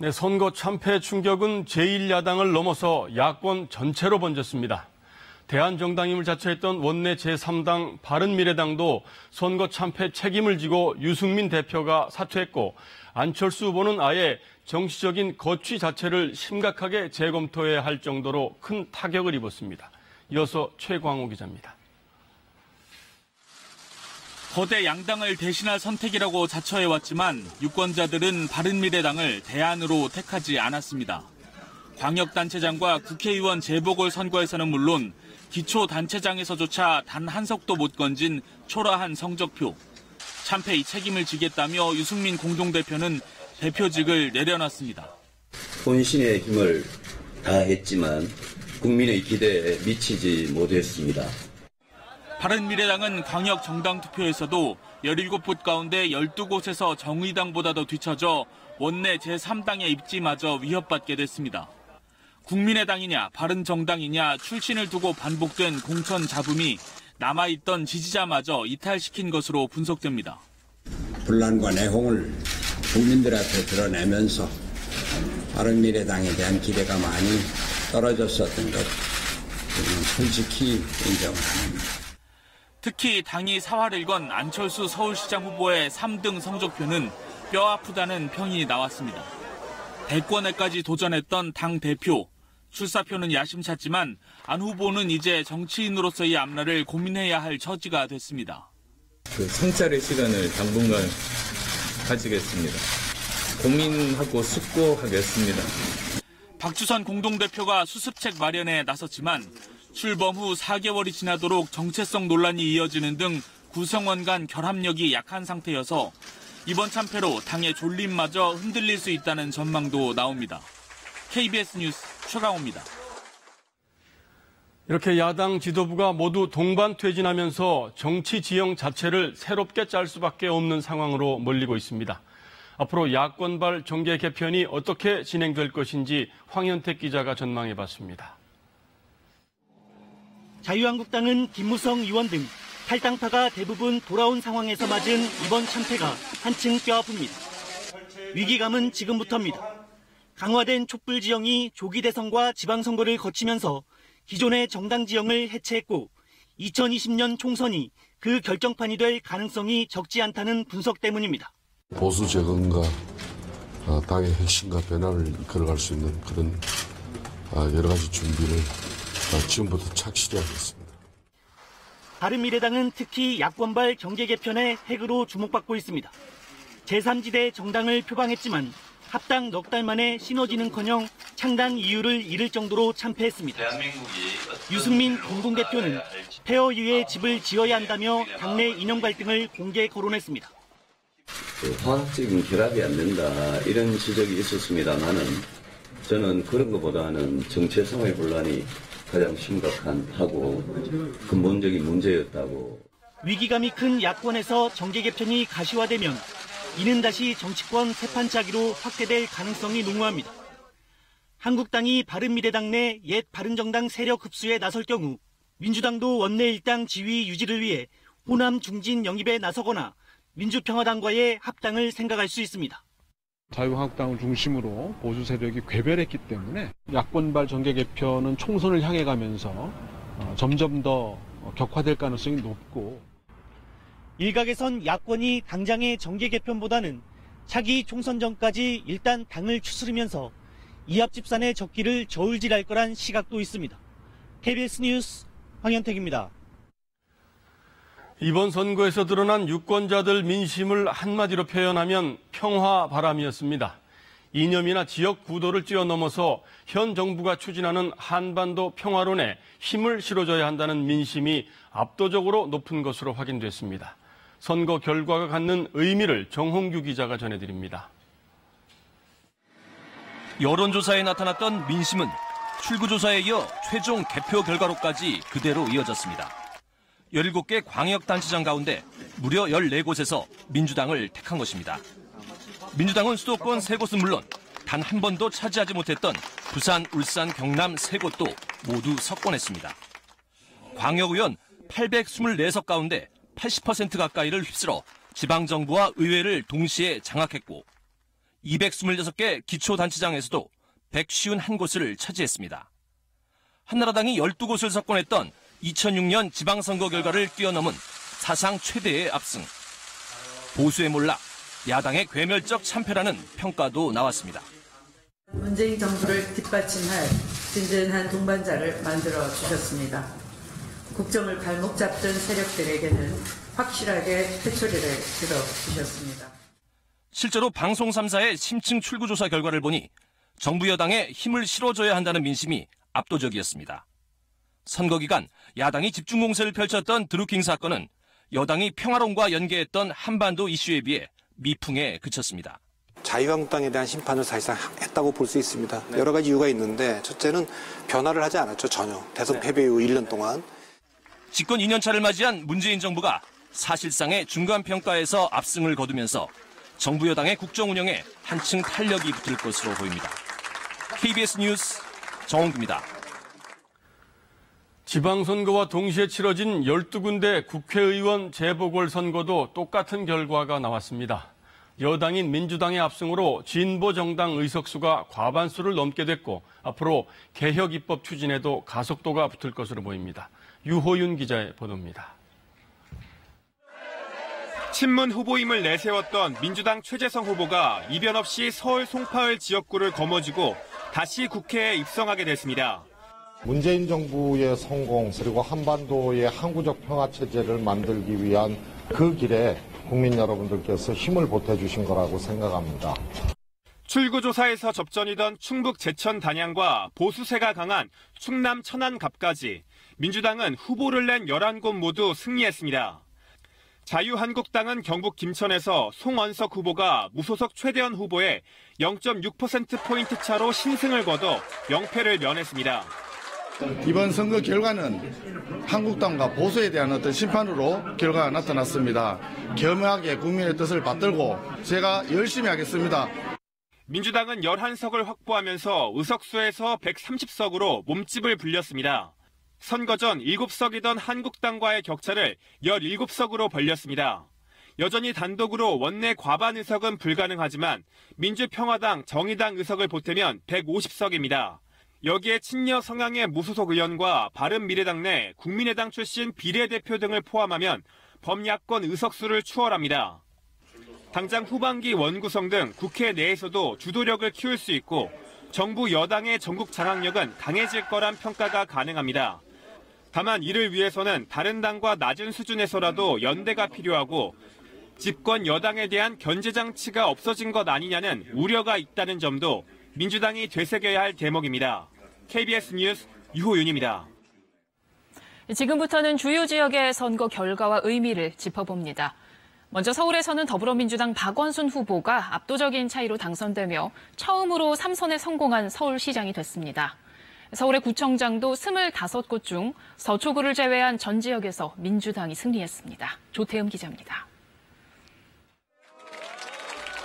네, 선거 참패 충격은 제1야당을 넘어서 야권 전체로 번졌습니다. 대한정당임을 자처했던 원내 제3당 바른미래당도 선거 참패 책임을 지고 유승민 대표가 사퇴했고 안철수 후보는 아예 정치적인 거취 자체를 심각하게 재검토해야 할 정도로 큰 타격을 입었습니다. 이어서 최광호 기자입니다. 거대 양당을 대신할 선택이라고 자처해왔지만 유권자들은 바른미래당을 대안으로 택하지 않았습니다. 광역단체장과 국회의원 재보궐선거에서는 물론 기초단체장에서조차 단 한 석도 못 건진 초라한 성적표. 참패의 책임을 지겠다며 유승민 공동대표는 대표직을 내려놨습니다. 혼신의 힘을 다했지만 국민의 기대에 미치지 못했습니다. 바른미래당은 광역 정당 투표에서도 17곳 가운데 12곳에서 정의당보다도 뒤처져 원내 제3당의 입지마저 위협받게 됐습니다. 국민의당이냐 바른정당이냐 출신을 두고 반복된 공천 잡음이 남아있던 지지자마저 이탈시킨 것으로 분석됩니다. 분란과 내홍을 국민들 앞에 드러내면서 바른미래당에 대한 기대가 많이 떨어졌었던 것 솔직히 인정을 합니다. 특히 당이 사활을 건 안철수 서울시장 후보의 3등 성적표는 뼈아프다는 평이 나왔습니다. 대권에까지 도전했던 당 대표, 출사표는 야심찼지만 안 후보는 이제 정치인으로서의 앞날을 고민해야 할 처지가 됐습니다. 성찰의 시간을 당분간 가지겠습니다. 고민하고 숙고하겠습니다. 박주선 공동대표가 수습책 마련에 나섰지만 출범 후 4개월이 지나도록 정체성 논란이 이어지는 등 구성원 간 결합력이 약한 상태여서 이번 참패로 당의 존립마저 흔들릴 수 있다는 전망도 나옵니다. KBS 뉴스 최강호입니다. 이렇게 야당 지도부가 모두 동반 퇴진하면서 정치 지형 자체를 새롭게 짤 수밖에 없는 상황으로 몰리고 있습니다. 앞으로 야권발 정계 개편이 어떻게 진행될 것인지 황현택 기자가 전망해봤습니다. 자유한국당은 김무성 의원 등 탈당파가 대부분 돌아온 상황에서 맞은 이번 참패가 한층 뼈아픕니다. 위기감은 지금부터입니다. 강화된 촛불 지형이 조기 대선과 지방선거를 거치면서 기존의 정당 지형을 해체했고 2020년 총선이 그 결정판이 될 가능성이 적지 않다는 분석 때문입니다. 보수 재건과 당의 혁신과 변화를 이끌어갈 수 있는 그런 여러 가지 준비를 지금부터 착실히 하겠습니다. 바른미래당은 특히 야권발 정계 개편의 핵으로 주목받고 있습니다. 제3지대 정당을 표방했지만 합당 넉 달 만에 시너지는커녕 창당 이유를 잃을 정도로 참패했습니다. 유승민 공동대표는 폐허 이후에 집을 지어야 한다며 당내 이념 갈등을 공개 거론했습니다. 화학적인 결합이 안 된다 이런 지적이 있었습니다만은 저는 그런 것보다는 정체성의 혼란이 가장 심각하고 근본적인 문제였다고. 위기감이 큰 야권에서 정계 개편이 가시화되면 이는 다시 정치권 세판짜기로 확대될 가능성이 농후합니다. 한국당이 바른미래당 내 옛 바른정당 세력 흡수에 나설 경우 민주당도 원내 일당 지위 유지를 위해 호남 중진 영입에 나서거나 민주평화당과의 합당을 생각할 수 있습니다. 자유한국당을 중심으로 보수 세력이 괴별했기 때문에 야권발 정계 개편은 총선을 향해 가면서 점점 더 격화될 가능성이 높고 일각에선 야권이 당장의 정계 개편보다는 차기 총선 전까지 일단 당을 추스르면서 이합집산의 적기를 저울질할 거란 시각도 있습니다. KBS 뉴스 황현택입니다. 이번 선거에서 드러난 유권자들 민심을 한마디로 표현하면 평화 바람이었습니다. 이념이나 지역 구도를 뛰어넘어서 현 정부가 추진하는 한반도 평화론에 힘을 실어줘야 한다는 민심이 압도적으로 높은 것으로 확인됐습니다. 선거 결과가 갖는 의미를 정홍규 기자가 전해드립니다. 여론조사에 나타났던 민심은 출구조사에 이어 최종 개표 결과로까지 그대로 이어졌습니다. 17개 광역단체장 가운데 무려 14곳에서 민주당을 택한 것입니다. 민주당은 수도권 3곳은 물론 단 한 번도 차지하지 못했던 부산, 울산, 경남 3곳도 모두 석권했습니다. 광역의원 824석 가운데 80% 가까이를 휩쓸어 지방정부와 의회를 동시에 장악했고 226개 기초단체장에서도 151곳을 차지했습니다. 한나라당이 12곳을 석권했던 2006년 지방선거 결과를 뛰어넘은 사상 최대의 압승. 보수의 몰락, 야당의 괴멸적 참패라는 평가도 나왔습니다. 문재인 정부를 뒷받침할 든든한 동반자를 만들어 주셨습니다. 국정을 발목 잡던 세력들에게는 확실하게 회초리를 들어 주셨습니다. 실제로 방송 3사의 심층 출구조사 결과를 보니 정부 여당에 힘을 실어줘야 한다는 민심이 압도적이었습니다. 선거 기간 야당이 집중 공세를 펼쳤던 드루킹 사건은 여당이 평화론과 연계했던 한반도 이슈에 비해 미풍에 그쳤습니다. 자유한국당에 대한 심판을 사실상 했다고 볼 수 있습니다. 여러 가지 이유가 있는데 첫째는 변화를 하지 않았죠, 전혀. 대선 패배 이후 1년 동안. 집권 2년차를 맞이한 문재인 정부가 사실상의 중간평가에서 압승을 거두면서 정부 여당의 국정 운영에 한층 탄력이 붙을 것으로 보입니다. KBS 뉴스 정홍규입니다. 지방선거와 동시에 치러진 12군데 국회의원 재보궐선거도 똑같은 결과가 나왔습니다. 여당인 민주당의 압승으로 진보정당 의석수가 과반수를 넘게 됐고 앞으로 개혁 입법 추진에도 가속도가 붙을 것으로 보입니다. 유호윤 기자의 보도입니다. 친문 후보임을 내세웠던 민주당 최재성 후보가 이변 없이 서울 송파을 지역구를 거머쥐고 다시 국회에 입성하게 됐습니다. 문재인 정부의 성공 그리고 한반도의 항구적 평화체제를 만들기 위한 그 길에 국민 여러분들께서 힘을 보태주신 거라고 생각합니다. 출구조사에서 접전이던 충북 제천 단양과 보수세가 강한 충남 천안갑까지 민주당은 후보를 낸 11곳 모두 승리했습니다. 자유한국당은 경북 김천에서 송원석 후보가 무소속 최대원 후보에 0.6%포인트 차로 신승을 거둬 명패를 면했습니다. 이번 선거 결과는 한국당과 보수에 대한 어떤 심판으로 결과가 나타났습니다. 겸허하게 국민의 뜻을 받들고 제가 열심히 하겠습니다. 민주당은 11석을 확보하면서 의석수에서 130석으로 몸집을 불렸습니다. 선거 전 7석이던 한국당과의 격차를 17석으로 벌렸습니다. 여전히 단독으로 원내 과반 의석은 불가능하지만 민주평화당, 정의당 의석을 보태면 150석입니다. 여기에 친여 성향의 무소속 의원과 바른미래당 내 국민의당 출신 비례대표 등을 포함하면 범야권 의석수를 추월합니다. 당장 후반기 원구성 등 국회 내에서도 주도력을 키울 수 있고 정부 여당의 전국 장악력은 강해질 거란 평가가 가능합니다. 다만 이를 위해서는 다른 당과 낮은 수준에서라도 연대가 필요하고 집권 여당에 대한 견제 장치가 없어진 것 아니냐는 우려가 있다는 점도 민주당이 되새겨야 할 대목입니다. KBS 뉴스 유호윤입니다. 지금부터는 주요 지역의 선거 결과와 의미를 짚어봅니다. 먼저 서울에서는 더불어민주당 박원순 후보가 압도적인 차이로 당선되며 처음으로 3선에 성공한 서울시장이 됐습니다. 서울의 구청장도 25곳 중 서초구를 제외한 전 지역에서 민주당이 승리했습니다. 조태음 기자입니다.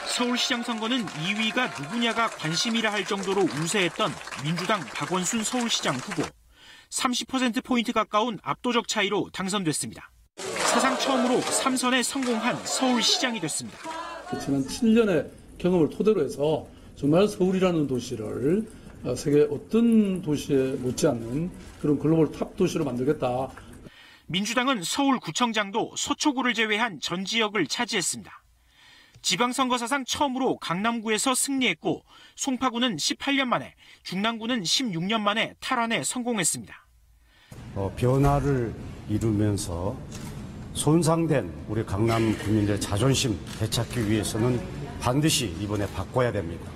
서울시장 선거는 2위가 누구냐가 관심이라 할 정도로 우세했던 민주당 박원순 서울시장 후보. 30%포인트 가까운 압도적 차이로 당선됐습니다. 사상 처음으로 3선에 성공한 서울시장이 됐습니다. 지난 7년의 경험을 토대로 해서 정말 서울이라는 도시를 세계 어떤 도시에 못지않는 그런 글로벌 탑 도시로 만들겠다. 민주당은 서울구청장도 서초구를 제외한 전 지역을 차지했습니다. 지방선거 사상 처음으로 강남구에서 승리했고 송파구는 18년 만에, 중랑구는 16년 만에 탈환에 성공했습니다. 변화를 이루면서 손상된 우리 강남 국민들의 자존심 되찾기 위해서는 반드시 이번에 바꿔야 됩니다.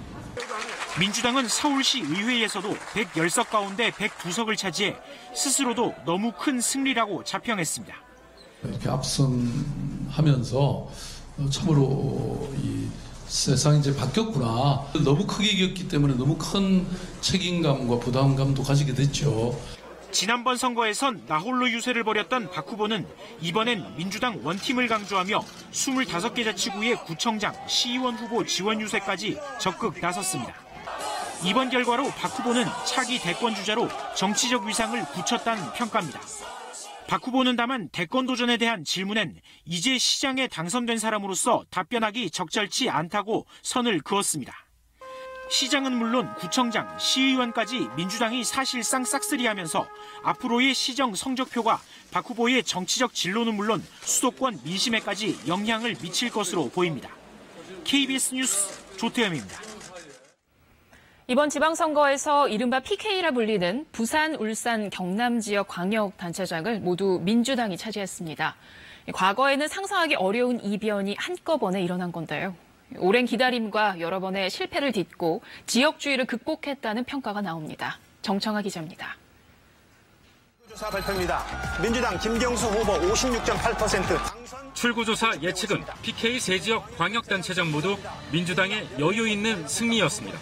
민주당은 서울시 의회에서도 110석 가운데 102석을 차지해 스스로도 너무 큰 승리라고 자평했습니다. 이렇게 압승하면서 참으로 이 세상이 이제 바뀌었구나. 너무 크게 이겼기 때문에 너무 큰 책임감과 부담감도 가지게 됐죠. 지난번 선거에선 나홀로 유세를 벌였던 박 후보는 이번엔 민주당 원팀을 강조하며 25개 자치구의 구청장, 시의원 후보 지원 유세까지 적극 나섰습니다. 이번 결과로 박 후보는 차기 대권 주자로 정치적 위상을 굳혔다는 평가입니다. 박 후보는 다만 대권 도전에 대한 질문엔 이제 시장에 당선된 사람으로서 답변하기 적절치 않다고 선을 그었습니다. 시장은 물론 구청장, 시의원까지 민주당이 사실상 싹쓸이하면서 앞으로의 시정 성적표가 박 후보의 정치적 진로는 물론 수도권 민심에까지 영향을 미칠 것으로 보입니다. KBS 뉴스 조태현입니다. 이번 지방선거에서 이른바 PK라 불리는 부산, 울산, 경남 지역 광역단체장을 모두 민주당이 차지했습니다. 과거에는 상상하기 어려운 이변이 한꺼번에 일어난 건데요. 오랜 기다림과 여러 번의 실패를 딛고 지역주의를 극복했다는 평가가 나옵니다. 정청아 기자입니다. 조사 발표입니다. 민주당 김경수 후보 56.8%. 출구조사 예측은 PK 세 지역 광역단체장 모두 민주당의 여유 있는 승리였습니다.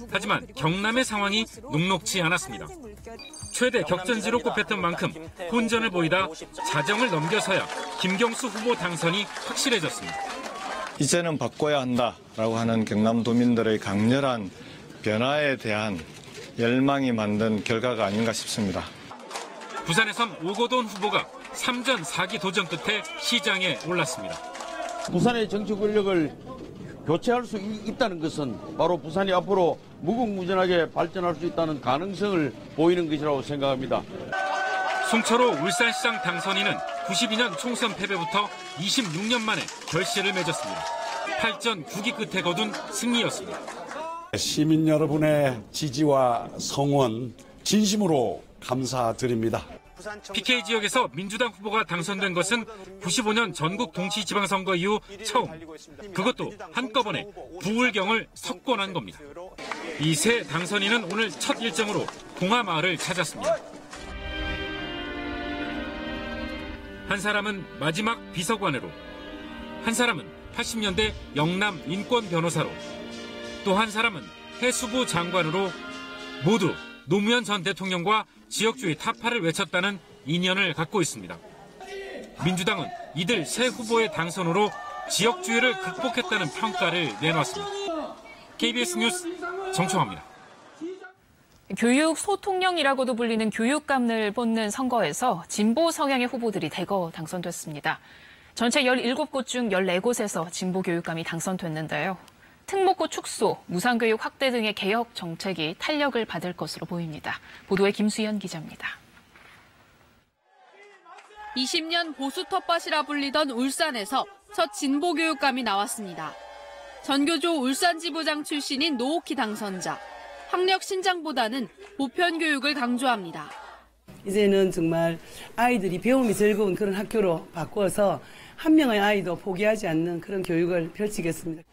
하지만 경남의 상황이 녹록지 않았습니다. 최대 격전지로 꼽혔던 만큼 혼전을 보이다 자정을 넘겨서야 김경수 후보 당선이 확실해졌습니다. 이제는 바꿔야 한다라고 하는 경남도민들의 강렬한 변화에 대한 열망이 만든 결과가 아닌가 싶습니다. 부산에선 오거돈 후보가 3전 4기 도전 끝에 시장에 올랐습니다. 부산의 정치 권력을 교체할 수 있다는 것은 바로 부산이 앞으로 무궁무진하게 발전할 수 있다는 가능성을 보이는 것이라고 생각합니다. 송철호 울산시장 당선인은 92년 총선 패배부터 26년 만에 결실을 맺었습니다. 8전 9기 끝에 거둔 승리였습니다. 시민 여러분의 지지와 성원 진심으로 감사드립니다. PK 지역에서 민주당 후보가 당선된 것은 95년 전국 동시지방선거 이후 처음. 그것도 한꺼번에 부울경을 석권한 겁니다. 이 세 당선인은 오늘 첫 일정으로 봉하마을을 찾았습니다. 한 사람은 마지막 비서관으로, 한 사람은 80년대 영남 인권 변호사로, 또 한 사람은 해수부 장관으로 모두 노무현 전 대통령과 지역주의 타파를 외쳤다는 인연을 갖고 있습니다. 민주당은 이들 세 후보의 당선으로 지역주의를 극복했다는 평가를 내놨습니다. KBS 뉴스 정청화입니다. 교육 소통령이라고도 불리는 교육감을 뽑는 선거에서 진보 성향의 후보들이 대거 당선됐습니다. 전체 17곳 중 14곳에서 진보 교육감이 당선됐는데요. 특목고 축소, 무상교육 확대 등의 개혁 정책이 탄력을 받을 것으로 보입니다. 보도에 김수현 기자입니다. 20년 보수 텃밭이라 불리던 울산에서 첫 진보 교육감이 나왔습니다. 전교조 울산지부장 출신인 노옥희 당선자. 학력 신장보다는 보편 교육을 강조합니다. 이제는 정말 아이들이 배움이 즐거운 그런 학교로 바꿔서 한 명의 아이도 포기하지 않는 그런 교육을 펼치겠습니다.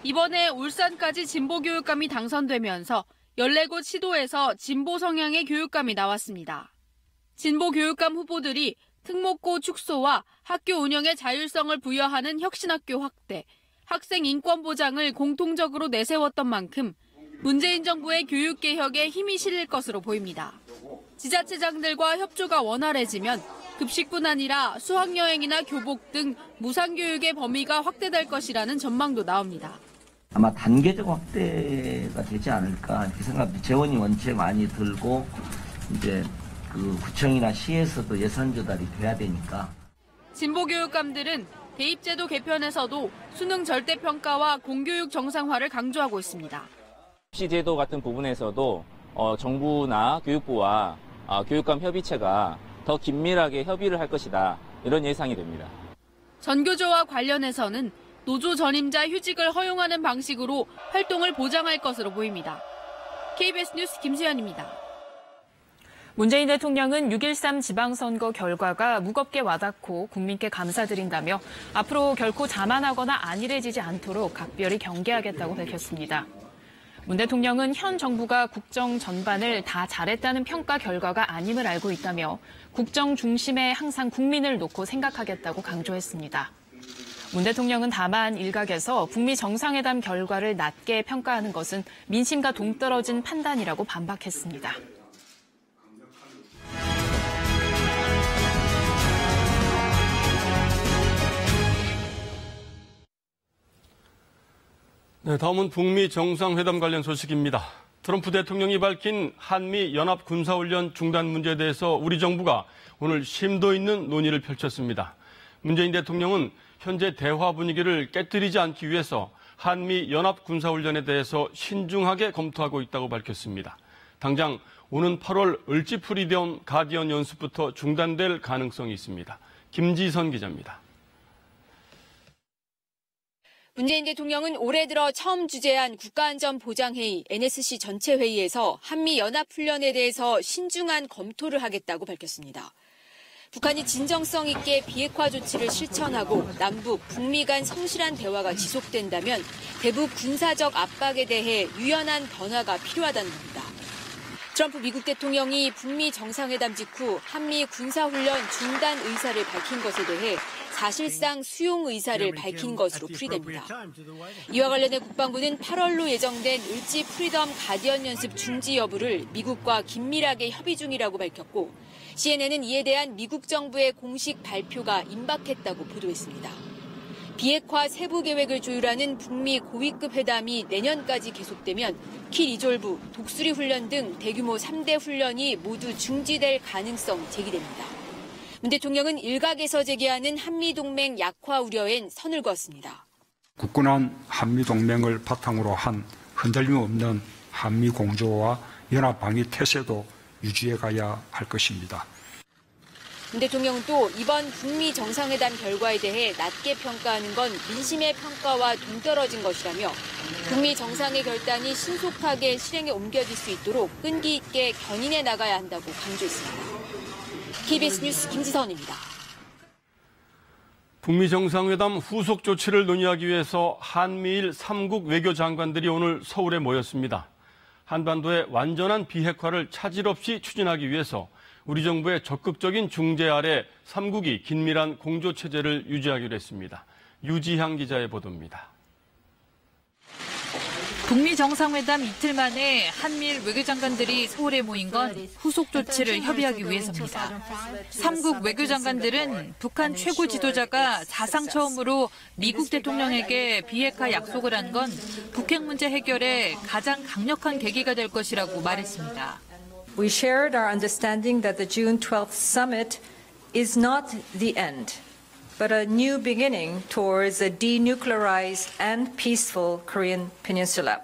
이번에 울산까지 진보 교육감이 당선되면서 14곳 시도에서 진보 성향의 교육감이 나왔습니다. 진보 교육감 후보들이 특목고 축소와 학교 운영의 자율성을 부여하는 혁신학교 확대, 학생 인권 보장을 공통적으로 내세웠던 만큼 문재인 정부의 교육개혁에 힘이 실릴 것으로 보입니다. 지자체장들과 협조가 원활해지면 급식뿐 아니라 수학여행이나 교복 등 무상교육의 범위가 확대될 것이라는 전망도 나옵니다. 아마 단계적 확대가 되지 않을까 이렇게 생각합니다. 재원이 원체 많이 들고 이제 그 구청이나 시에서도 예산 조달이 돼야 되니까. 진보 교육감들은 대입제도 개편에서도 수능 절대평가와 공교육 정상화를 강조하고 있습니다. 입시 제도 같은 부분에서도 정부나 교육부와 교육감 협의체가 더 긴밀하게 협의를 할 것이다. 이런 예상이 됩니다. 전교조와 관련해서는 노조 전임자 휴직을 허용하는 방식으로 활동을 보장할 것으로 보입니다. KBS 뉴스 김수현입니다. 문재인 대통령은 6.13 지방선거 결과가 무겁게 와닿고 국민께 감사드린다며 앞으로 결코 자만하거나 안일해지지 않도록 각별히 경계하겠다고 밝혔습니다. 문 대통령은 현 정부가 국정 전반을 다 잘했다는 평가 결과가 아님을 알고 있다며 국정 중심에 항상 국민을 놓고 생각하겠다고 강조했습니다. 문 대통령은 다만 일각에서 북미 정상회담 결과를 낮게 평가하는 것은 민심과 동떨어진 판단이라고 반박했습니다. 네, 다음은 북미 정상회담 관련 소식입니다. 트럼프 대통령이 밝힌 한미 연합 군사훈련 중단 문제에 대해서 우리 정부가 오늘 심도 있는 논의를 펼쳤습니다. 문재인 대통령은 현재 대화 분위기를 깨뜨리지 않기 위해서 한미 연합 군사훈련에 대해서 신중하게 검토하고 있다고 밝혔습니다. 당장 오는 8월 을지 프리덤 가디언 연습부터 중단될 가능성이 있습니다. 김지선 기자입니다. 문재인 대통령은 올해 들어 처음 주재한 국가안전보장회의 NSC 전체 회의에서 한미 연합훈련에 대해서 신중한 검토를 하겠다고 밝혔습니다. 북한이 진정성 있게 비핵화 조치를 실천하고 남북, 북미 간 성실한 대화가 지속된다면 대북 군사적 압박에 대해 유연한 변화가 필요하다는 겁니다. 트럼프 미국 대통령이 북미 정상회담 직후 한미 군사훈련 중단 의사를 밝힌 것에 대해 사실상 수용 의사를 밝힌 것으로 풀이됩니다. 이와 관련해 국방부는 8월로 예정된 을지 프리덤 가디언 연습 중지 여부를 미국과 긴밀하게 협의 중이라고 밝혔고 CNN은 이에 대한 미국 정부의 공식 발표가 임박했다고 보도했습니다. 비핵화 세부 계획을 조율하는 북미 고위급 회담이 내년까지 계속되면 킬 이졸브, 독수리 훈련 등 대규모 3대 훈련이 모두 중지될 가능성이 제기됩니다. 문 대통령은 일각에서 제기하는 한미동맹 약화 우려엔 선을 그었습니다. 굳건한 한미동맹을 바탕으로 한 흔들림 없는 한미 공조와 연합방위 태세도 유지해가야 할 것입니다. 문 대통령은 또 이번 북미 정상회담 결과에 대해 낮게 평가하는 건 민심의 평가와 동떨어진 것이라며 북미 정상의 결단이 신속하게 실행에 옮겨질 수 있도록 끈기 있게 견인해 나가야 한다고 강조했습니다. KBS 뉴스 김지선입니다. 북미 정상회담 후속 조치를 논의하기 위해서 한미일 3국 외교장관들이 오늘 서울에 모였습니다. 한반도의 완전한 비핵화를 차질 없이 추진하기 위해서 우리 정부의 적극적인 중재 아래 3국이 긴밀한 공조체제를 유지하기로 했습니다. 유지향 기자의 보도입니다. 북미 정상회담 이틀 만에 한미일 외교장관들이 서울에 모인 건 후속 조치를 협의하기 위해서입니다. 3국 외교장관들은 북한 최고 지도자가 사상 처음으로 미국 대통령에게 비핵화 약속을 한 건 북핵 문제 해결에 가장 강력한 계기가 될 것이라고 말했습니다. We shared our understanding that the June 12th summit is not the end, but a new beginning towards a denuclearized and peaceful Korean Peninsula.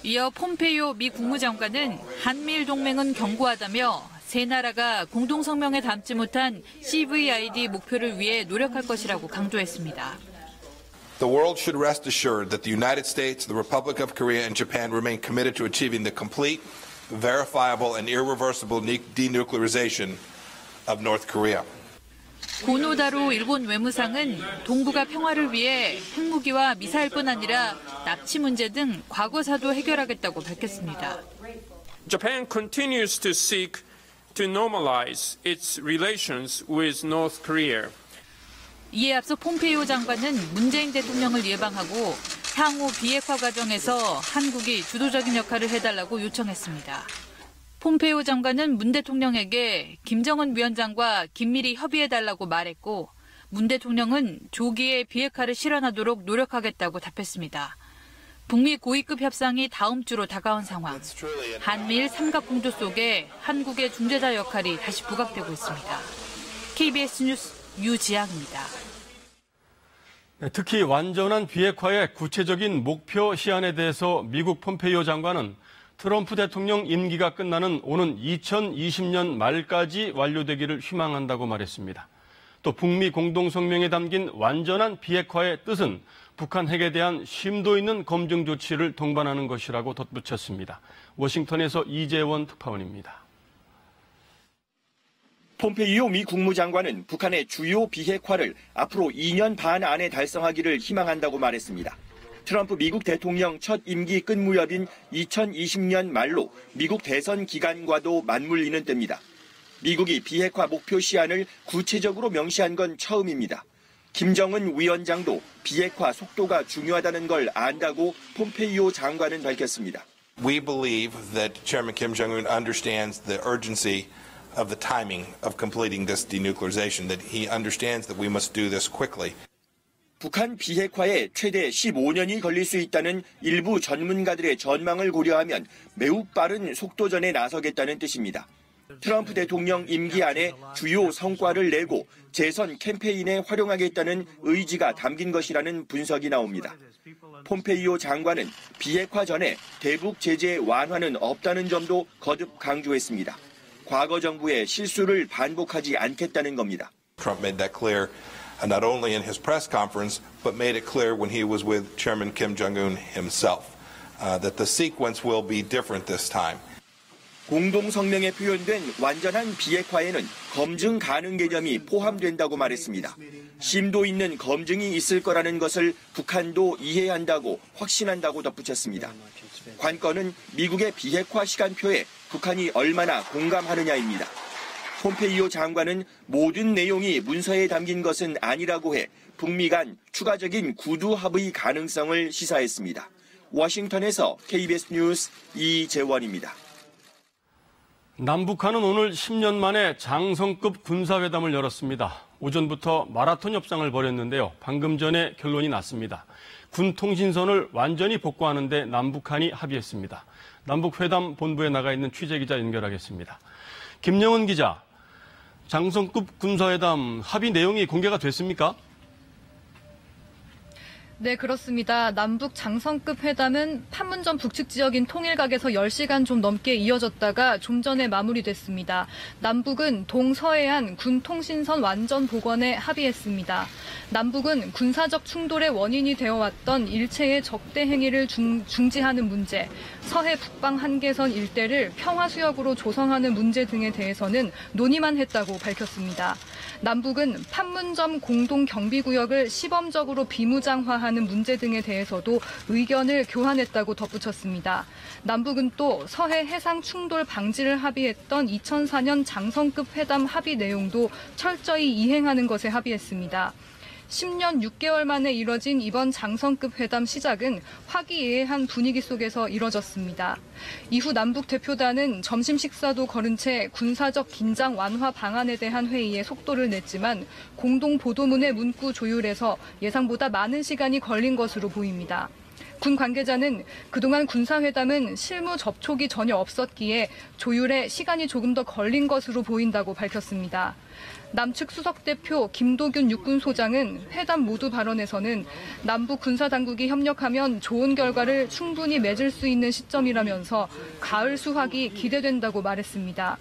이어 폼페이오 미 국무장관은 한미일 동맹은 견고하다며 세 나라가 공동성명에 담지 못한 CVID 목표를 위해 노력할 것이라고 강조했습니다. The world should rest assured that the United States, the Republic of Korea, and Japan remain committed to achieving the complete, verifiable, and irreversible denuclearization of North Korea. 고노다로 일본 외무상은 동북아 평화를 위해 핵무기와 미사일뿐 아니라 납치 문제 등 과거사도 해결하겠다고 밝혔습니다. Japan continues to seek to normalize its relations with North Korea. 이에 앞서 폼페이오 장관은 문재인 대통령을 예방하고 향후 비핵화 과정에서 한국이 주도적인 역할을 해달라고 요청했습니다. 폼페이오 장관은 문 대통령에게 김정은 위원장과 긴밀히 협의해달라고 말했고 문 대통령은 조기에 비핵화를 실현하도록 노력하겠다고 답했습니다. 북미 고위급 협상이 다음 주로 다가온 상황. 한미일 삼각공조 속에 한국의 중재자 역할이 다시 부각되고 있습니다. KBS 뉴스 유지향입니다. 특히 완전한 비핵화의 구체적인 목표 시한에 대해서 미국 폼페이오 장관은 트럼프 대통령 임기가 끝나는 오는 2020년 말까지 완료되기를 희망한다고 말했습니다. 또 북미 공동성명에 담긴 완전한 비핵화의 뜻은 북한 핵에 대한 심도 있는 검증 조치를 동반하는 것이라고 덧붙였습니다. 워싱턴에서 이재원 특파원입니다. 폼페이오 미 국무장관은 북한의 주요 비핵화를 앞으로 2년 반 안에 달성하기를 희망한다고 말했습니다. 트럼프 미국 대통령 첫 임기 끝 무렵인 2020년 말로 미국 대선 기간과도 맞물리는 때입니다. 미국이 비핵화 목표 시한을 구체적으로 명시한 건 처음입니다. 김정은 위원장도 비핵화 속도가 중요하다는 걸 안다고 폼페이오 장관은 밝혔습니다. We believe that Chairman Kim Jong-un understands the urgency of the timing of completing this denuclearization, that he understands that we must do this quickly. 북한 비핵화에 최대 15년이 걸릴 수 있다는 일부 전문가들의 전망을 고려하면 매우 빠른 속도전에 나서겠다는 뜻입니다. 트럼프 대통령 임기 안에 주요 성과를 내고 재선 캠페인에 활용하겠다는 의지가 담긴 것이라는 분석이 나옵니다. 폼페이오 장관은 비핵화 전에 대북 제재 완화는 없다는 점도 거듭 강조했습니다. 과거 정부의 실수를 반복하지 않겠다는 겁니다. Trump made that clear not only in his press conference, but made it clear when he was with Chairman Kim Jong-un himself that the sequence will be different this time. 공동 성명에 표현된 완전한 비핵화에는 검증 가능 개념이 포함된다고 말했습니다. 심도 있는 검증이 있을 거라는 것을 북한도 이해한다고 확신한다고 덧붙였습니다. 관건은 미국의 비핵화 시간표에 북한이 얼마나 공감하느냐입니다. 폼페이오 장관은 모든 내용이 문서에 담긴 것은 아니라고 해 북미 간 추가적인 구두 합의 가능성을 시사했습니다. 워싱턴에서 KBS 뉴스 이재원입니다. 남북한은 오늘 10년 만에 장성급 군사회담을 열었습니다. 오전부터 마라톤 협상을 벌였는데요. 방금 전에 결론이 났습니다. 군 통신선을 완전히 복구하는 데 남북한이 합의했습니다. 남북회담 본부에 나가 있는 취재기자 연결하겠습니다. 김영은 기자, 장성급 군사회담 합의 내용이 공개가 됐습니까? 네, 그렇습니다. 남북 장성급 회담은 판문점 북측 지역인 통일각에서 10시간 좀 넘게 이어졌다가 좀 전에 마무리됐습니다. 남북은 동서해안 군 통신선 완전 복원에 합의했습니다. 남북은 군사적 충돌의 원인이 되어왔던 일체의 적대 행위를 중지하는 문제, 서해 북방 한계선 일대를 평화수역으로 조성하는 문제 등에 대해서는 논의만 했다고 밝혔습니다. 남북은 판문점 공동경비구역을 시범적으로 비무장화하는 문제 등에 대해서도 의견을 교환했다고 덧붙였습니다. 남북은 또 서해 해상 충돌 방지를 합의했던 2004년 장성급 회담 합의 내용도 철저히 이행하는 것에 합의했습니다. 10년 6개월 만에 이뤄진 이번 장성급 회담 시작은 화기애애한 분위기 속에서 이뤄졌습니다. 이후 남북 대표단은 점심 식사도 거른 채 군사적 긴장 완화 방안에 대한 회의에 속도를 냈지만 공동 보도문의 문구 조율에서 예상보다 많은 시간이 걸린 것으로 보입니다. 군 관계자는 그동안 군사회담은 실무 접촉이 전혀 없었기에 조율에 시간이 조금 더 걸린 것으로 보인다고 밝혔습니다. 남측 수석대표 김도균 육군소장은 회담 모두 발언에서는 남북 군사당국이 협력하면 좋은 결과를 충분히 맺을 수 있는 시점이라면서 가을 수확이 기대된다고 말했습니다.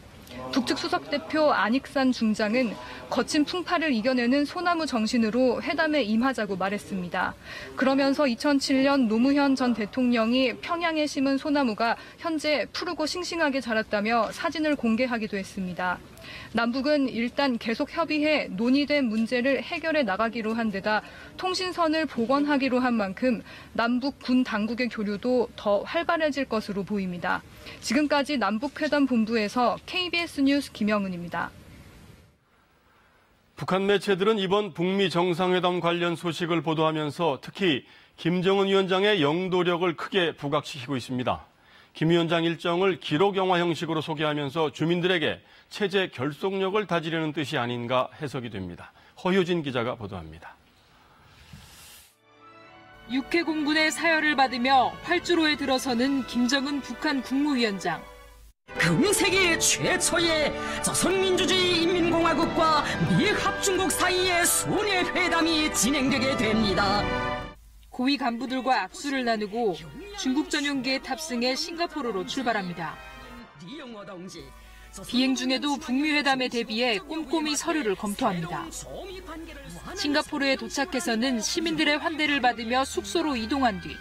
북측 수석대표 안익산 중장은 거친 풍파를 이겨내는 소나무 정신으로 회담에 임하자고 말했습니다. 그러면서 2007년 노무현 전 대통령이 평양에 심은 소나무가 현재 푸르고 싱싱하게 자랐다며 사진을 공개하기도 했습니다. 남북은 일단 계속 협의해 논의된 문제를 해결해 나가기로 한 데다 통신선을 복원하기로 한 만큼 남북 군 당국의 교류도 더 활발해질 것으로 보입니다. 지금까지 남북회담 본부에서 KBS 뉴스 김영은입니다. 북한 매체들은 이번 북미 정상회담 관련 소식을 보도하면서 특히 김정은 위원장의 영도력을 크게 부각시키고 있습니다. 김 위원장 일정을 기록 영화 형식으로 소개하면서 주민들에게 체제 결속력을 다지려는 뜻이 아닌가 해석이 됩니다. 허효진 기자가 보도합니다. 육해공군의 사열을 받으며 활주로에 들어서는 김정은 북한 국무위원장. 금세기 최초의 조선민주주의 인민공화국과 미합중국 사이의 순회 회담이 진행되게 됩니다. 고위 간부들과 악수를 나누고 중국 전용기에 탑승해 싱가포르로 출발합니다. 비행 중에도 북미 회담에 대비해 꼼꼼히 서류를 검토합니다. 싱가포르에 도착해서는 시민들의 환대를 받으며 숙소로 이동한 뒤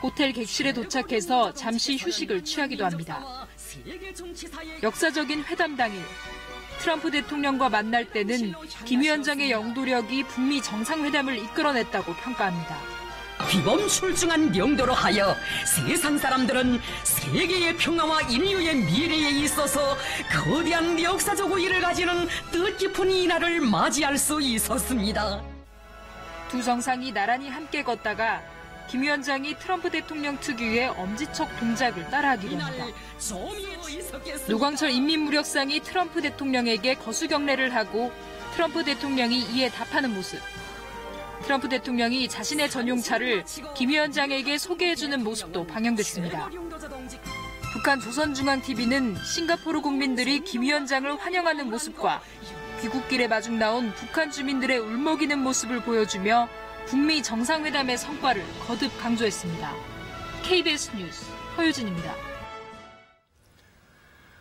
호텔 객실에 도착해서 잠시 휴식을 취하기도 합니다. 역사적인 회담 당일 트럼프 대통령과 만날 때는 김 위원장의 영도력이 북미 정상회담을 이끌어냈다고 평가합니다. 비범출중한 영도로 하여 세상 사람들은 세계의 평화와 인류의 미래에 있어서 거대한 역사적 우위를 가지는 뜻깊은 이날을 맞이할 수 있었습니다. 두 정상이 나란히 함께 걷다가 김 위원장이 트럼프 대통령 특유의 엄지척 동작을 따라하기도 합니다. 노광철 인민무력상이 트럼프 대통령에게 거수 경례를 하고 트럼프 대통령이 이에 답하는 모습. 트럼프 대통령이 자신의 전용차를 김 위원장에게 소개해주는 모습도 방영됐습니다. 북한 조선중앙TV는 싱가포르 국민들이 김 위원장을 환영하는 모습과 귀국길에 마중 나온 북한 주민들의 울먹이는 모습을 보여주며 북미 정상회담의 성과를 거듭 강조했습니다. KBS 뉴스 허유진입니다.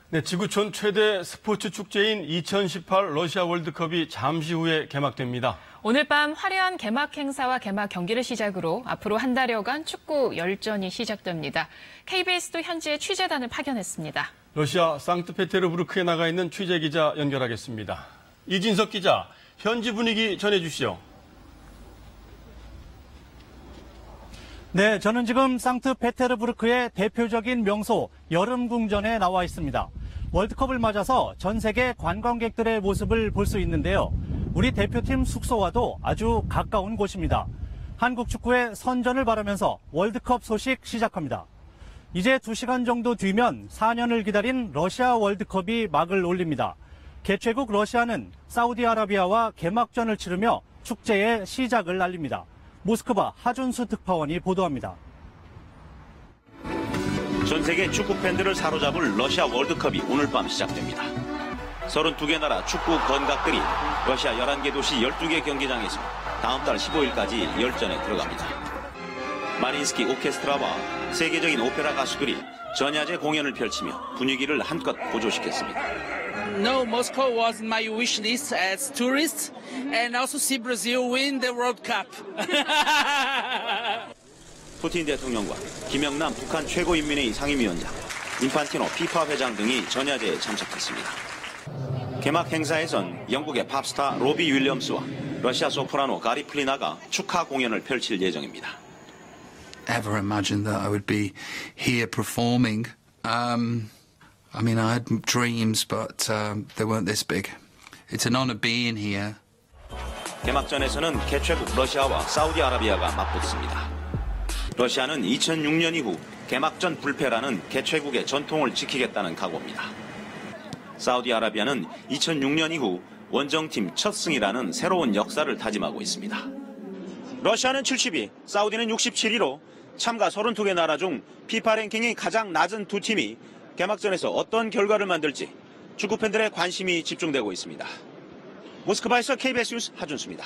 네, 지구촌 최대 스포츠 축제인 2018 러시아 월드컵이 잠시 후에 개막됩니다. 오늘 밤 화려한 개막 행사와 개막 경기를 시작으로 앞으로 한 달여간 축구 열전이 시작됩니다. KBS도 현지에 취재단을 파견했습니다. 러시아 상트페테르부르크에 나가 있는 취재기자 연결하겠습니다. 이진석 기자, 현지 분위기 전해주시죠. 네, 저는 지금 상트페테르부르크의 대표적인 명소 여름궁전에 나와 있습니다. 월드컵을 맞아서 전 세계 관광객들의 모습을 볼 수 있는데요. 우리 대표팀 숙소와도 아주 가까운 곳입니다. 한국 축구의 선전을 바라면서 월드컵 소식 시작합니다. 이제 2시간 정도 뒤면 4년을 기다린 러시아 월드컵이 막을 올립니다. 개최국 러시아는 사우디아라비아와 개막전을 치르며 축제의 시작을 알립니다. 모스크바 하준수 특파원이 보도합니다. 전 세계 축구 팬들을 사로잡을 러시아 월드컵이 오늘 밤 시작됩니다. 32개 나라 축구 건각들이 러시아 11개 도시 12개 경기장에서 다음 달 15일까지 열전에 들어갑니다. 마린스키 오케스트라와 세계적인 오페라 가수들이 전야제 공연을 펼치며 분위기를 한껏 고조시켰습니다. No, Moscow was my wish list as tourist and also see Brazil win the World Cup. 푸틴 대통령과 김영남 북한 최고인민회의 상임위원장, 인판티노 피파 회장 등이 전야제에 참석했습니다. 개막 행사에선 영국의 팝스타 로비 윌리엄스와 러시아 소프라노 가리플리나가 축하 공연을 펼칠 예정입니다. Ever imagined that I would be here performing? I mean, I had dreams, but they weren't this big. It's an honor being here. 개막전에서는 개최국 러시아와 사우디아라비아가 맞붙습니다. 러시아는 2006년 이후 개막전 불패라는 개최국의 전통을 지키겠다는 각오입니다. 사우디아라비아는 2006년 이후 원정팀 첫 승이라는 새로운 역사를 다짐하고 있습니다. 러시아는 70위, 사우디는 67위로 참가 32개 나라 중 피파 랭킹이 가장 낮은 두 팀이 개막전에서 어떤 결과를 만들지 축구 팬들의 관심이 집중되고 있습니다. 모스크바에서 KBS 뉴스 하준수입니다.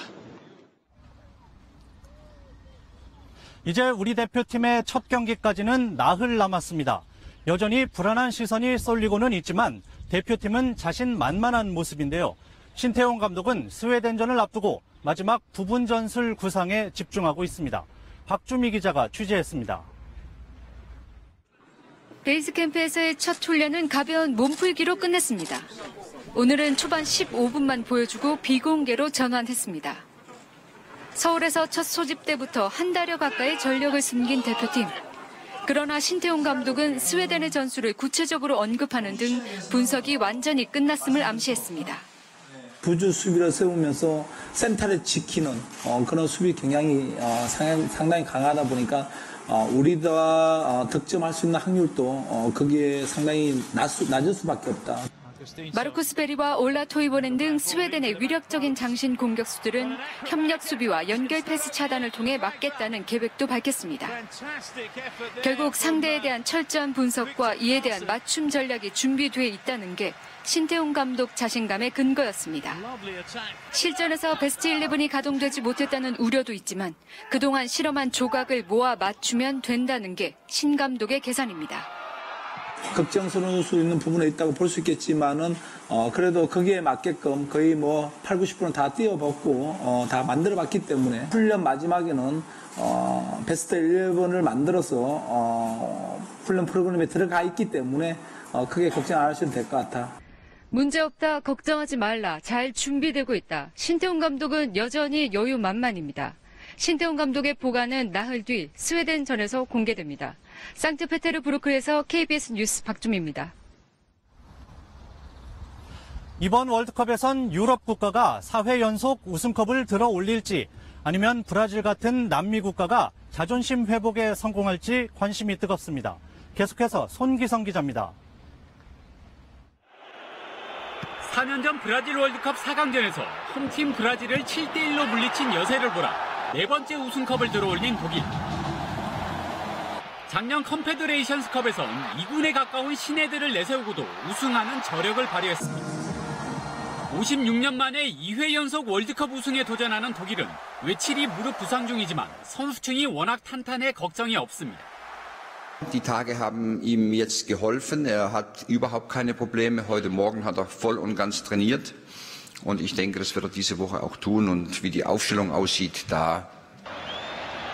이제 우리 대표팀의 첫 경기까지는 나흘 남았습니다. 여전히 불안한 시선이 쏠리고는 있지만 대표팀은 자신만만한 모습인데요. 신태용 감독은 스웨덴전을 앞두고 마지막 부분 전술 구상에 집중하고 있습니다. 박주미 기자가 취재했습니다. 베이스캠프에서의 첫 훈련은 가벼운 몸풀기로 끝냈습니다. 오늘은 초반 15분만 보여주고 비공개로 전환했습니다. 서울에서 첫 소집 때부터 한 달여 가까이 전력을 숨긴 대표팀. 그러나 신태용 감독은 스웨덴의 전술을 구체적으로 언급하는 등 분석이 완전히 끝났음을 암시했습니다. 부주 수비를 세우면서 센터를 지키는 그런 수비 경향이 상당히 강하다 보니까 우리가 득점할 수 있는 확률도 거기에 상당히 낮을 수밖에 없다. 마르쿠스 베리와 올라 토이보넨 등 스웨덴의 위력적인 장신 공격수들은 협력 수비와 연결 패스 차단을 통해 막겠다는 계획도 밝혔습니다. 결국 상대에 대한 철저한 분석과 이에 대한 맞춤 전략이 준비돼 있다는 게 신태용 감독 자신감의 근거였습니다. 실전에서 베스트 11이 가동되지 못했다는 우려도 있지만 그동안 실험한 조각을 모아 맞추면 된다는 게 신 감독의 계산입니다. 걱정스러울 수 있는 부분이 있다고 볼 수 있겠지만은 그래도 거기에 맞게끔 거의 8, 90%는 다 띄워봤고 다 만들어봤기 때문에 훈련 마지막에는 베스트 11을 만들어서 훈련 프로그램에 들어가 있기 때문에 크게 걱정 안 하셔도 될 것 같아. 문제없다, 걱정하지 말라, 잘 준비되고 있다. 신태용 감독은 여전히 여유만만입니다. 신태용 감독의 보관은 나흘 뒤 스웨덴전에서 공개됩니다. 상트페테르부르크에서 KBS 뉴스 박주미입니다. 이번 월드컵에선 유럽 국가가 4회 연속 우승컵을 들어 올릴지 아니면 브라질 같은 남미 국가가 자존심 회복에 성공할지 관심이 뜨겁습니다. 계속해서 손기성 기자입니다. 4년 전 브라질 월드컵 4강전에서 홈팀 브라질을 7대1로 물리친 여세를 보라 4번째 우승컵을 들어올린 독일. 작년 컨페더레이션스컵에선 2군에 가까운 신예들을 내세우고도 우승하는 저력을 발휘했습니다. 56년 만에 2회 연속 월드컵 우승에 도전하는 독일은 외칠이 무릎 부상 중이지만 선수층이 워낙 탄탄해 걱정이 없습니다. Die Tage haben ihm jetzt geholfen. Er hat überhaupt keine Probleme. Heute Morgen hat er voll und ganz trainiert. Und ich denke, das wird er diese Woche auch tun. Und wie die Aufstellung aussieht, da.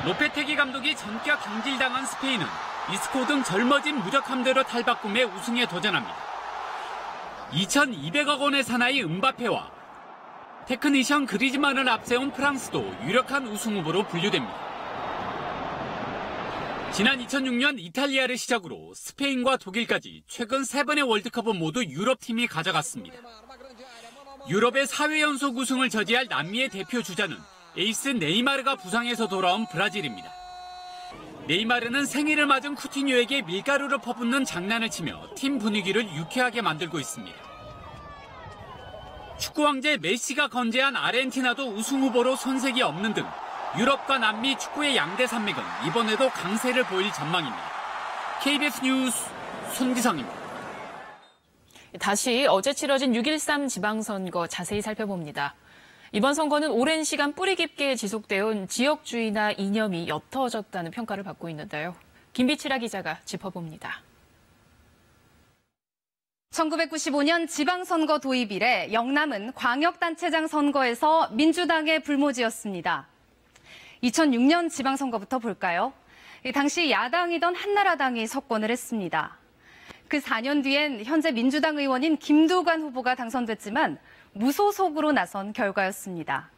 로페테기 감독이 전격 경질당한 스페인은 이스코 등 젊어진 무적함대로 탈바꿈해 우승에 도전합니다. 2,200억 원의 사나이 음바페와 테크니션 그리즈만을 앞세운 프랑스도 유력한 우승 후보로 분류됩니다. 지난 2006년 이탈리아를 시작으로 스페인과 독일까지 최근 3번의 월드컵은 모두 유럽팀이 가져갔습니다. 유럽의 4회 연속 우승을 저지할 남미의 대표 주자는 에이스 네이마르가 부상에서 돌아온 브라질입니다. 네이마르는 생일을 맞은 쿠티뉴에게 밀가루를 퍼붓는 장난을 치며 팀 분위기를 유쾌하게 만들고 있습니다. 축구 왕제 메시가 건재한 아르헨티나도 우승 후보로 손색이 없는 등 유럽과 남미 축구의 양대 산맥은 이번에도 강세를 보일 전망입니다. KBS 뉴스 손기성입니다. 다시 어제 치러진 6.13 지방선거 자세히 살펴봅니다. 이번 선거는 오랜 시간 뿌리 깊게 지속되어온 지역주의나 이념이 옅어졌다는 평가를 받고 있는데요. 김비치라 기자가 짚어봅니다. 1995년 지방선거 도입 이래 영남은 광역단체장 선거에서 민주당의 불모지였습니다. 2006년 지방선거부터 볼까요? 당시 야당이던 한나라당이 석권을 했습니다. 그 4년 뒤엔 현재 민주당 의원인 김두관 후보가 당선됐지만 무소속으로 나선 결과였습니다.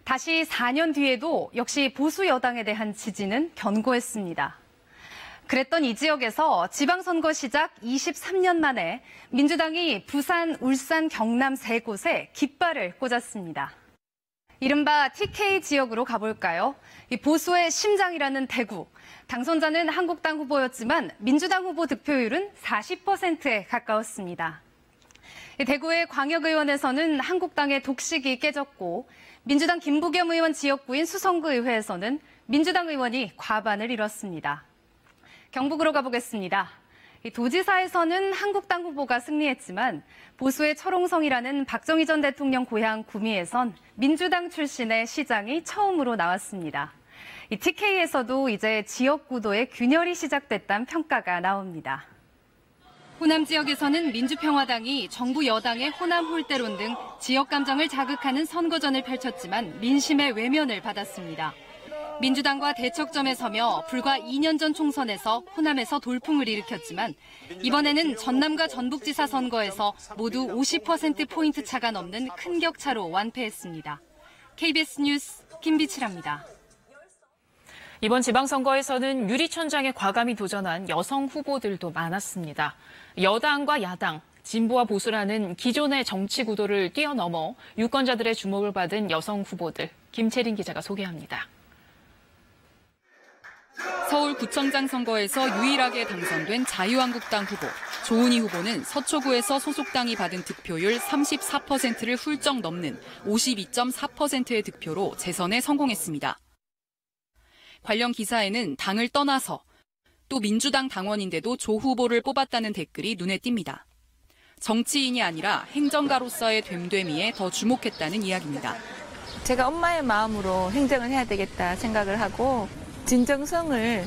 다시 4년 뒤에도 역시 보수 여당에 대한 지지는 견고했습니다. 그랬던 이 지역에서 지방선거 시작 23년 만에 민주당이 부산, 울산, 경남 3곳에 깃발을 꽂았습니다. 이른바 TK 지역으로 가볼까요? 보수의 심장이라는 대구. 당선자는 한국당 후보였지만 민주당 후보 득표율은 40%에 가까웠습니다. 대구의 광역의원에서는 한국당의 독식이 깨졌고 민주당 김부겸 의원 지역구인 수성구 의회에서는 민주당 의원이 과반을 이뤘습니다. 경북으로 가보겠습니다. 도지사에서는 한국당 후보가 승리했지만 보수의 철옹성이라는 박정희 전 대통령 고향 구미에선 민주당 출신의 시장이 처음으로 나왔습니다. 이 TK에서도 이제 지역구도의 균열이 시작됐다는 평가가 나옵니다. 호남 지역에서는 민주평화당이 정부 여당의 호남 홀대론 등 지역 감정을 자극하는 선거전을 펼쳤지만 민심의 외면을 받았습니다. 민주당과 대척점에 서며 불과 2년 전 총선에서 호남에서 돌풍을 일으켰지만 이번에는 전남과 전북지사 선거에서 모두 50%포인트 차가 넘는 큰 격차로 완패했습니다. KBS 뉴스 김비치라입니다. 이번 지방선거에서는 유리천장에 과감히 도전한 여성 후보들도 많았습니다. 여당과 야당, 진보와 보수라는 기존의 정치 구도를 뛰어넘어 유권자들의 주목을 받은 여성 후보들, 김채린 기자가 소개합니다. 서울구청장 선거에서 유일하게 당선된 자유한국당 후보, 조은희 후보는 서초구에서 소속당이 받은 득표율 34%를 훌쩍 넘는 52.4%의 득표로 재선에 성공했습니다. 관련 기사에는 당을 떠나서 또 민주당 당원인데도 조 후보를 뽑았다는 댓글이 눈에 띕니다. 정치인이 아니라 행정가로서의 됨됨이에 더 주목했다는 이야기입니다. 제가 엄마의 마음으로 행정을 해야 되겠다 생각을 하고 진정성을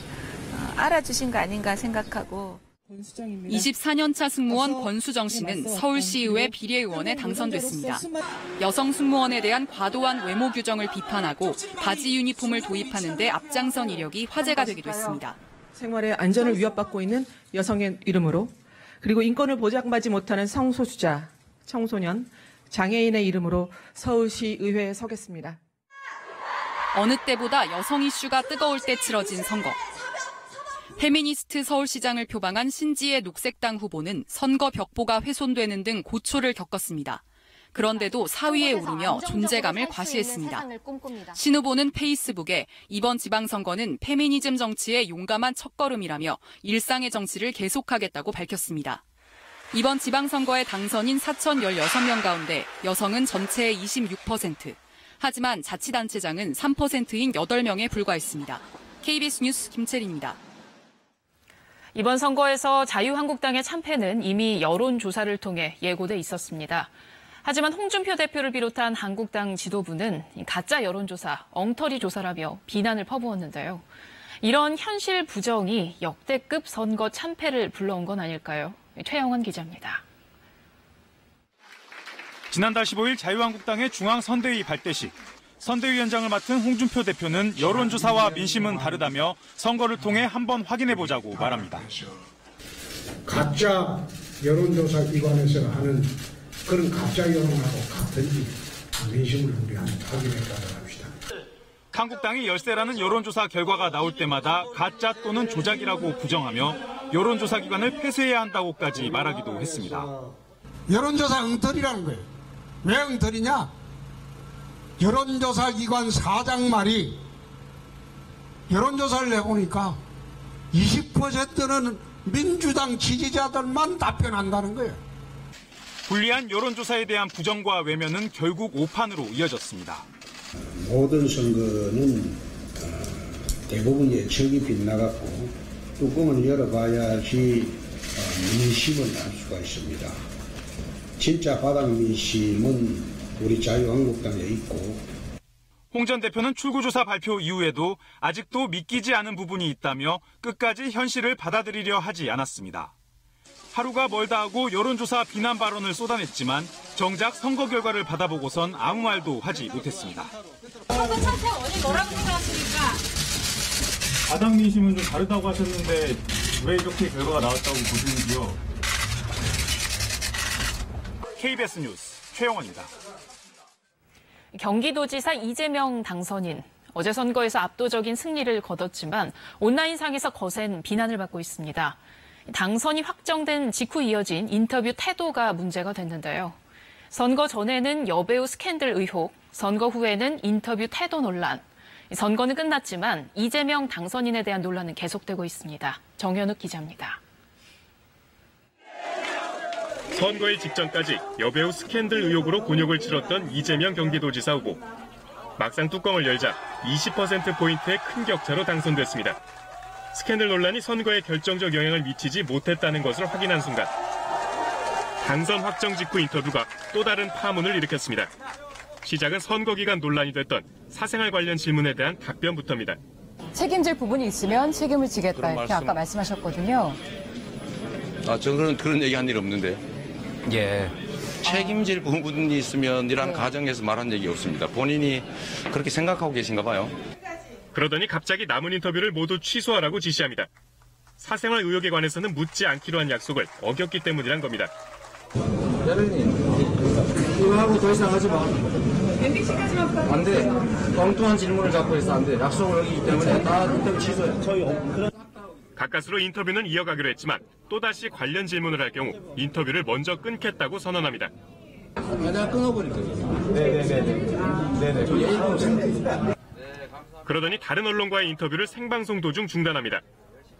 알아주신 거 아닌가 생각하고 24년차 승무원 권수정 씨는 서울시의회 비례의원에 당선됐습니다. 여성 승무원에 대한 과도한 외모 규정을 비판하고 바지 유니폼을 도입하는 데 앞장선 이력이 화제가 되기도 했습니다. 생활의 안전을 위협받고 있는 여성의 이름으로 그리고 인권을 보장받지 못하는 성소수자, 청소년, 장애인의 이름으로 서울시 의회에 서겠습니다. 어느 때보다 여성 이슈가 뜨거울 때 치러진 선거. 페미니스트 서울시장을 표방한 신지혜 녹색당 후보는 선거 벽보가 훼손되는 등 고초를 겪었습니다. 그런데도 4위에 오르며 존재감을 과시했습니다. 신 후보는 페이스북에 이번 지방선거는 페미니즘 정치의 용감한 첫걸음이라며 일상의 정치를 계속하겠다고 밝혔습니다. 이번 지방선거에 당선인 4,016명 가운데 여성은 전체의 26%, 하지만 자치단체장은 3%인 8명에 불과했습니다. KBS 뉴스 김채리입니다. 이번 선거에서 자유한국당의 참패는 이미 여론조사를 통해 예고돼 있었습니다. 하지만 홍준표 대표를 비롯한 한국당 지도부는 가짜 여론조사, 엉터리 조사라며 비난을 퍼부었는데요. 이런 현실 부정이 역대급 선거 참패를 불러온 건 아닐까요? 최영원 기자입니다. 지난달 15일 자유한국당의 중앙선대위 발대식. 선대위원장을 맡은 홍준표 대표는 여론조사와 민심은 다르다며 선거를 통해 한번 확인해보자고 말합니다. 가짜 여론조사 기관에서 하는 그런 가짜 여론하고 같은지 민심을 우리 확인해보도록 합시다. 한국당이 열세라는 여론조사 결과가 나올 때마다 가짜 또는 조작이라고 부정하며 여론조사 기관을 폐쇄해야 한다고까지 말하기도 했습니다. 여론조사 엉터리라는 거예요. 왜 엉터리냐? 여론조사 기관 사장 말이 여론조사를 내보니까 20%는 민주당 지지자들만 답변한다는 거예요. 불리한 여론조사에 대한 부정과 외면은 결국 오판으로 이어졌습니다. 모든 선거는 대부분 예측이 빗나갔고 뚜껑을 열어봐야지 민심을 알 수가 있습니다. 진짜 바닥 민심은 우리 자유한국당에 있고. 홍 전 대표는 출구조사 발표 이후에도 아직도 믿기지 않은 부분이 있다며 끝까지 현실을 받아들이려 하지 않았습니다. 하루가 멀다 하고 여론조사 비난 발언을 쏟아냈지만 정작 선거 결과를 받아보고선 아무 말도 하지 못했습니다. 선거 참패 원인 뭐라고 생각하십니까? 바닥 민심은 좀 다르다고 하셨는데 왜 이렇게 결과가 나왔다고 보시는지요? KBS 뉴스 최영원입니다. 경기도지사 이재명 당선인. 어제 선거에서 압도적인 승리를 거뒀지만 온라인상에서 거센 비난을 받고 있습니다. 당선이 확정된 직후 이어진 인터뷰 태도가 문제가 됐는데요. 선거 전에는 여배우 스캔들 의혹, 선거 후에는 인터뷰 태도 논란. 선거는 끝났지만 이재명 당선인에 대한 논란은 계속되고 있습니다. 정현욱 기자입니다. 선거일 직전까지 여배우 스캔들 의혹으로 곤욕을 치렀던 이재명 경기도지사 후보. 막상 뚜껑을 열자 20%포인트의 큰 격차로 당선됐습니다. 스캔들 논란이 선거에 결정적 영향을 미치지 못했다는 것을 확인한 순간 당선 확정 직후 인터뷰가 또 다른 파문을 일으켰습니다. 시작은 선거 기간 논란이 됐던 사생활 관련 질문에 대한 답변부터입니다. 책임질 부분이 있으면 책임을 지겠다 이렇게 아까 말씀하셨거든요. 저는 그런 얘기 한 일 없는데. 예. 책임질 부분이 있으면 이란 가정에서 말한 얘기 없습니다. 본인이 그렇게 생각하고 계신가 봐요. 그러더니 갑자기 남은 인터뷰를 모두 취소하라고 지시합니다. 사생활 의혹에 관해서는 묻지 않기로 한 약속을 어겼기 때문이란 겁니다. 대변인, 이거 하고 더 이상 하지 마. 안 돼. 엉뚱한 질문을 자꾸 해서 안 돼. 약속을 어기기 때문에 다 인터뷰 취소해. 가까스로 인터뷰는 이어가기로 했지만 또다시 관련 질문을 할 경우 인터뷰를 먼저 끊겠다고 선언합니다. 내가 끊어버릴게요. 네네. 그러더니 다른 언론과의 인터뷰를 생방송 도중 중단합니다.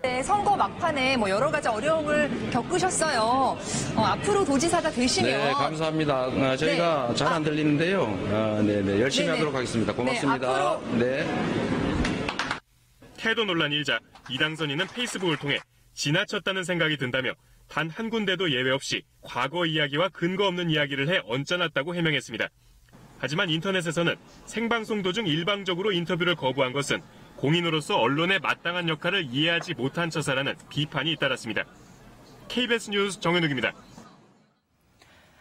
네, 선거 막판에 여러 가지 어려움을 겪으셨어요. 앞으로 도지사가 되시면. 네, 감사합니다. 저희가 잘 안 들리는데요. 네네. 열심히 하도록 하겠습니다. 고맙습니다. 네. 태도 논란이 일자 이 당선인은 페이스북을 통해 지나쳤다는 생각이 든다며 단 한 군데도 예외 없이 과거 이야기와 근거 없는 이야기를 해 얹어놨다고 해명했습니다. 하지만 인터넷에서는 생방송 도중 일방적으로 인터뷰를 거부한 것은 공인으로서 언론의 마땅한 역할을 이해하지 못한 처사라는 비판이 잇따랐습니다. KBS 뉴스 정현욱입니다.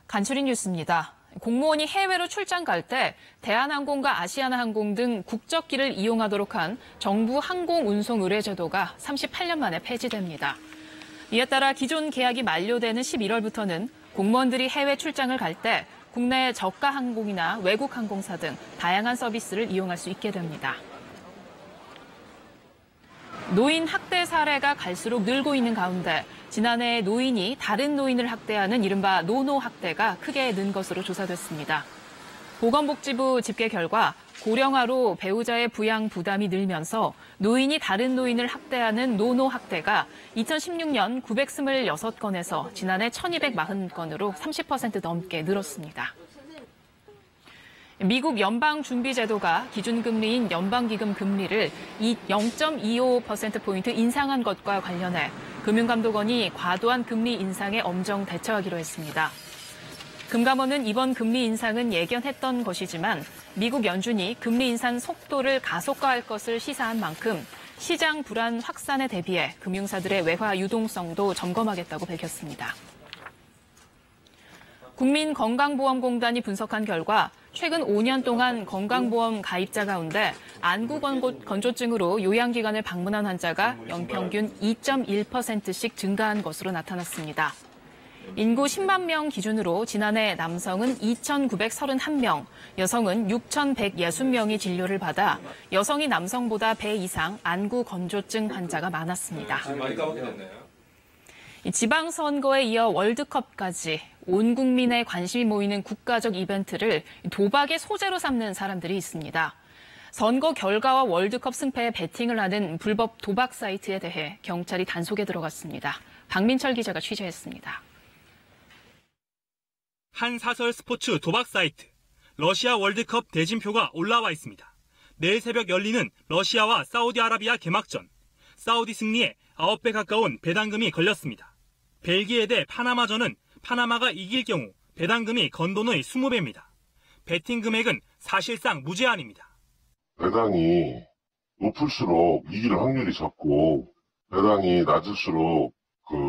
간추린 뉴스입니다. 공무원이 해외로 출장 갈 때 대한항공과 아시아나항공 등 국적기를 이용하도록 한 정부 항공운송 의뢰제도가 38년 만에 폐지됩니다. 이에 따라 기존 계약이 만료되는 11월부터는 공무원들이 해외 출장을 갈 때 국내 저가 항공이나 외국 항공사 등 다양한 서비스를 이용할 수 있게 됩니다. 노인 학대 사례가 갈수록 늘고 있는 가운데 지난해 노인이 다른 노인을 학대하는 이른바 노노 학대가 크게 는 것으로 조사됐습니다. 보건복지부 집계 결과 고령화로 배우자의 부양 부담이 늘면서 노인이 다른 노인을 학대하는 노노 학대가 2016년 926건에서 지난해 1240건으로 30% 넘게 늘었습니다. 미국 연방준비제도가 기준금리인 연방기금 금리를 0.25%포인트 인상한 것과 관련해 금융감독원이 과도한 금리 인상에 엄정 대처하기로 했습니다. 금감원은 이번 금리 인상은 예견했던 것이지만 미국 연준이 금리 인상 속도를 가속화할 것을 시사한 만큼 시장 불안 확산에 대비해 금융사들의 외화 유동성도 점검하겠다고 밝혔습니다. 국민건강보험공단이 분석한 결과 최근 5년 동안 건강보험 가입자 가운데 안구 건조증으로 요양기관을 방문한 환자가 연평균 2.1%씩 증가한 것으로 나타났습니다. 인구 10만 명 기준으로 지난해 남성은 2,931명, 여성은 6,160명이 진료를 받아 여성이 남성보다 배 이상 안구 건조증 환자가 많았습니다. 지방선거에 이어 월드컵까지 온 국민의 관심이 모이는 국가적 이벤트를 도박의 소재로 삼는 사람들이 있습니다. 선거 결과와 월드컵 승패에 베팅을 하는 불법 도박 사이트에 대해 경찰이 단속에 들어갔습니다. 박민철 기자가 취재했습니다. 한 사설 스포츠 도박 사이트, 러시아 월드컵 대진표가 올라와 있습니다. 내일 새벽 열리는 러시아와 사우디아라비아 개막전, 사우디 승리에 9배 가까운 배당금이 걸렸습니다. 벨기에 대 파나마전은 파나마가 이길 경우 배당금이 건 돈의 20배입니다. 베팅 금액은 사실상 무제한입니다. 배당이 높을수록 이길 확률이 적고 배당이 낮을수록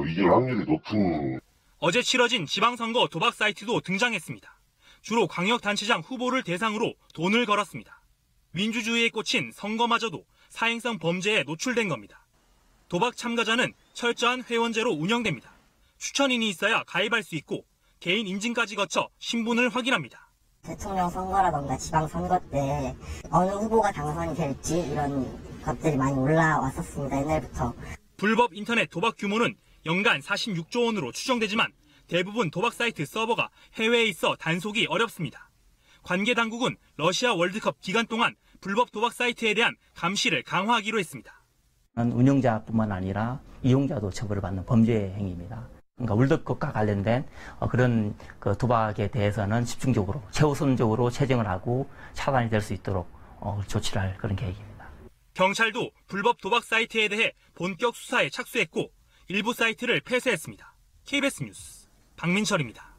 이길 확률이 높은. 어제 치러진 지방선거 도박 사이트도 등장했습니다. 주로 광역단체장 후보를 대상으로 돈을 걸었습니다. 민주주의에 꽂힌 선거마저도 사행성 범죄에 노출된 겁니다. 도박 참가자는 철저한 회원제로 운영됩니다. 추천인이 있어야 가입할 수 있고 개인 인증까지 거쳐 신분을 확인합니다. 대통령 선거라던가 지방선거 때 어느 후보가 당선이 될지 이런 것들이 많이 올라왔었습니다. 옛날부터. 불법 인터넷 도박 규모는 연간 46조 원으로 추정되지만 대부분 도박 사이트 서버가 해외에 있어 단속이 어렵습니다. 관계 당국은 러시아 월드컵 기간 동안 불법 도박 사이트에 대한 감시를 강화하기로 했습니다. 운영자뿐만 아니라 이용자도 처벌을 받는 범죄 행위입니다. 그러니까 월드컵과 관련된 그런 도박에 대해서는 집중적으로 최우선적으로 체증을 하고 차단이 될 수 있도록 조치를 할 그런 계획입니다. 경찰도 불법 도박 사이트에 대해 본격 수사에 착수했고 일부 사이트를 폐쇄했습니다. KBS 뉴스 박민철입니다.